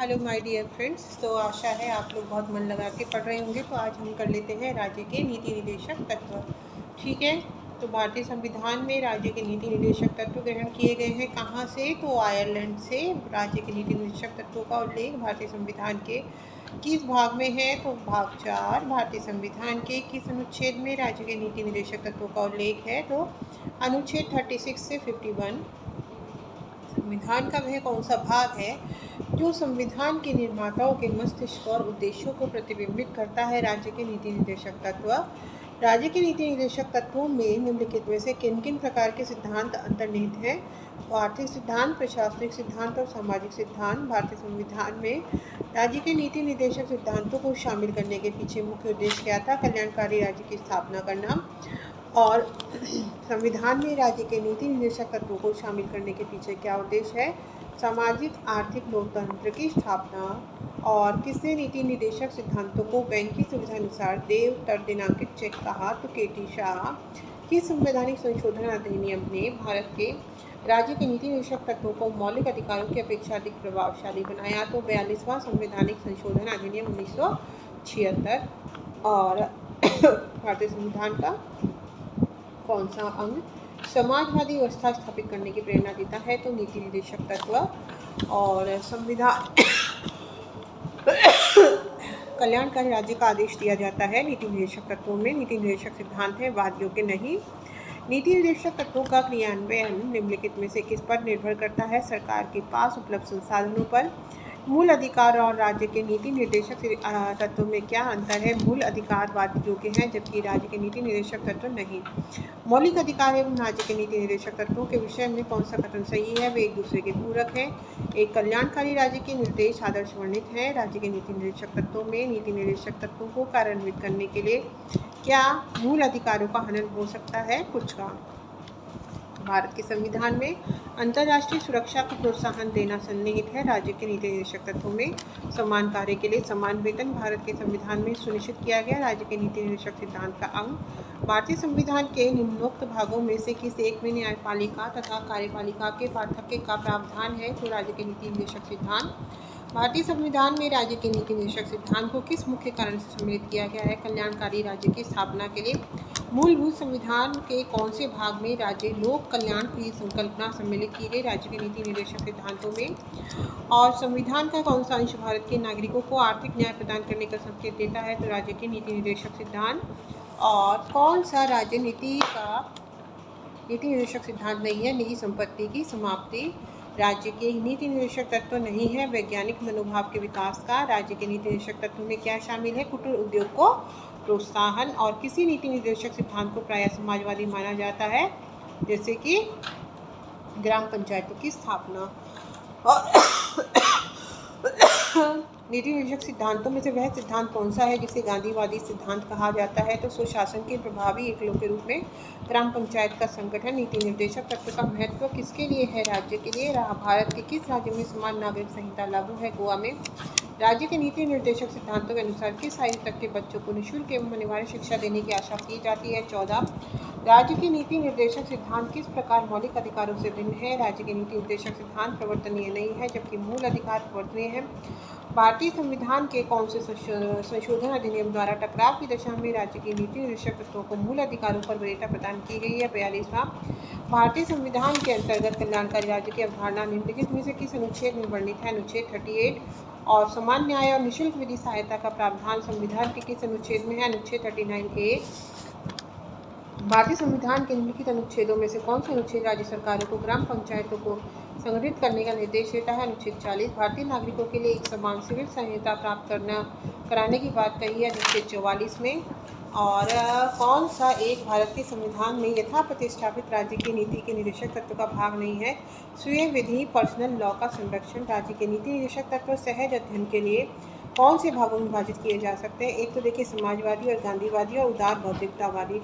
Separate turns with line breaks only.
Hello my dear friends. तो आशा है आप लोग बहुत मन लगा के पढ़ रहे होंगे। तो आज हम कर लेते हैं राज्य के नीति निर्देशक तत्व। ठीक है। तो भारतीय संविधान में राज्य के नीति निर्देशक तत्व ग्रहण किए गए हैं। कहाँ से? तो आयरलैंड से। राज्य के नीति निर्देशक तत्वों का उल्लेख भारतीय संविधान के किस भाग में है? तो भाग 4। भारतीय संविधान के किस अनुच्छेद में राज्य के नीति निर्देशक तत्वों का उल्लेख है? तो अनुच्छेद 36 से 51। संविधान का वह कौन सा भाग है जो संविधान के निर्माताओं के मस्तिष्क और उद्देश्यों को प्रतिबिंबित करता है? राज्य के नीति निर्देशक तत्व। राज्य के नीति निर्देशक तत्वों में निम्नलिखित में से किन किन प्रकार के सिद्धांत अंतर्निहित हैं? तो आर्थिक सिद्धांत, प्रशासनिक सिद्धांत और सामाजिक सिद्धांत। भारतीय संविधान में राज्य के नीति निर्देशक सिद्धांतों को शामिल करने के पीछे मुख्य उद्देश्य क्या था? कल्याणकारी राज्य की स्थापना करना। और संविधान में राज्य के नीति निर्देशक तत्वों को शामिल करने के पीछे क्या उद्देश्य है? सामाजिक आर्थिक लोकतंत्र की स्थापना। और किसने नीति निर्देशक सिद्धांतों को बैंक की सुविधा अनुसार देव तर दिनांकित चेक कहा? तो केटी शाह। किस संवैधानिक संशोधन अधिनियम ने भारत के राज्य के नीति निर्देशक तत्वों को मौलिक अधिकारों की अपेक्षा अधिक प्रभावशाली बनाया? तो 42वां संवैधानिक संशोधन अधिनियम 1976। और भारतीय संविधान का कौन सा अंग समाजवादी व्यवस्था स्थापित करने की प्रेरणा देता है? तो नीति निर्देशक तत्व। और संविधान कल्याणकारी राज्य का आदेश दिया जाता है नीति निर्देशक तत्वों में। नीति निर्देशक सिद्धांत है वाद योग्य नहीं। नीति निर्देशक तत्वों का क्रियान्वयन निम्नलिखित में से किस पर निर्भर करता है? सरकार के पास उपलब्ध संसाधनों पर। मूल अधिकार और राज्य के नीति निर्देशक तत्वों में क्या अंतर है? मूल अधिकार वाद योग्य हैं जबकि राज्य के नीति निर्देशक तत्व नहीं। मौलिक अधिकार एवं राज्य के नीति निर्देशक तत्वों के विषय में कौन सा कथन सही है? वे एक दूसरे के पूरक हैं। एक कल्याणकारी राज्य के निर्देश आदर्श वर्णित है। राज्य के नीति निर्देशक तत्वों में नीति निर्देशक तत्वों को कार्यान्वित करने के लिए क्या मूल अधिकारों का हनन हो सकता है? कुछ का। भारत के संविधान में अंतर्राष्ट्रीय सुरक्षा को प्रोत्साहन देना सन्निहित है। राज्य के नीति निर्देशक तत्वों में समान कार्य के लिए समान वेतन भारत के संविधान में सुनिश्चित किया गया। राज्य के नीति निर्देशक सिद्धांत का अंग भारतीय संविधान के निम्नोक्त भागों में से किस एक में न्यायपालिका तथा कार्यपालिका के पार्थक्य का प्रावधान है? तो राज्य के नीति निर्देशक सिद्धांत। भारतीय संविधान में राज्य के नीति निर्देशक सिद्धांत को किस मुख्य कारण से सम्मिलित किया गया है? कल्याणकारी राज्य की स्थापना के लिए। मूलभूत संविधान के कौन से भाग में राज्य लोक कल्याण की संकल्पना सम्मिलित की गई? राज्य के नीति निर्देशक सिद्धांतों में। और संविधान का कौन सा अंश भारत के नागरिकों को आर्थिक न्याय प्रदान करने का संकेत देता है? तो राज्य के नीति निर्देशक सिद्धांत। और कौन सा राज्य नीति निर्देशक सिद्धांत नहीं है? निजी संपत्ति की समाप्ति। राज्य के नीति निर्देशक तत्व नहीं है वैज्ञानिक मनोभाव के विकास का। राज्य के नीति निर्देशक तत्व में क्या शामिल है? कुटीर उद्योग को प्रोत्साहन। और किसी नीति निर्देशक सिद्धांत को प्रायः समाजवादी माना जाता है जैसे कि ग्राम पंचायतों की स्थापना। नीति निर्देशक सिद्धांतों में से वह सिद्धांत कौन सा है जिसे गांधीवादी सिद्धांत कहा जाता है? तो सुशासन के प्रभावी एकलों के रूप में ग्राम पंचायत का संगठन। नीति निर्देशक तत्व का महत्व किसके लिए है? राज्य के लिए। भारत के किस राज्य में समान नागरिक संहिता लागू है? गोवा में। राज्य के नीति निर्देशक सिद्धांतों के अनुसार किस आयु तक के बच्चों को निःशुल्क एवं अनिवार्य शिक्षा देने की आशा की जाती है? 14। राज्य के नीति निर्देशक सिद्धांत किस प्रकार मौलिक अधिकारों से भिन्न है? राज्य के नीति निर्देशक सिद्धांत प्रवर्तनीय नहीं है जबकि मूल अधिकार प्रवर्तनीय है। भारतीय संविधान के कौन से संशोधन अधिनियम द्वारा टकराव की दशा में राज्य के नीति निर्देशक तत्वों को मूल अधिकारों पर वरीयता प्रदान की गई है? 42वां। भारतीय संविधान के अंतर्गत कल्याणकारी राज्य की अवधारणा निम्नलिखित में से किस अनुच्छेद में वर्णित है? अनुच्छेद 38। और समान न्याय और निःशुल्क विधि सहायता का प्रावधान संविधान के किस अनुच्छेद में है? अनुच्छेद 39A। भारतीय संविधान के निम्नलिखित अनुच्छेदों में से कौन सा अनुच्छेद राज्य सरकारों को ग्राम पंचायतों को संगठित करने का निर्देश देता है? अनुच्छेद 40। भारतीय नागरिकों के लिए एक समान सिविल संहिता प्राप्त कराने की बात कही है अनुच्छेद 44 में। और कौन सा एक भारत के संविधान में यथा प्रतिष्ठापित राज्य की नीति के निर्देशक तत्व का भाग नहीं है? स्वीय विधि पर्सनल लॉ का संरक्षण। राज्य के नीति निर्देशक तत्व सहज अध्ययन के लिए कौन से भागों में विभाजित किए जा सकते हैं? एक तो देखिए समाजवादी और गांधीवादी और उदार भौतिकतावादी।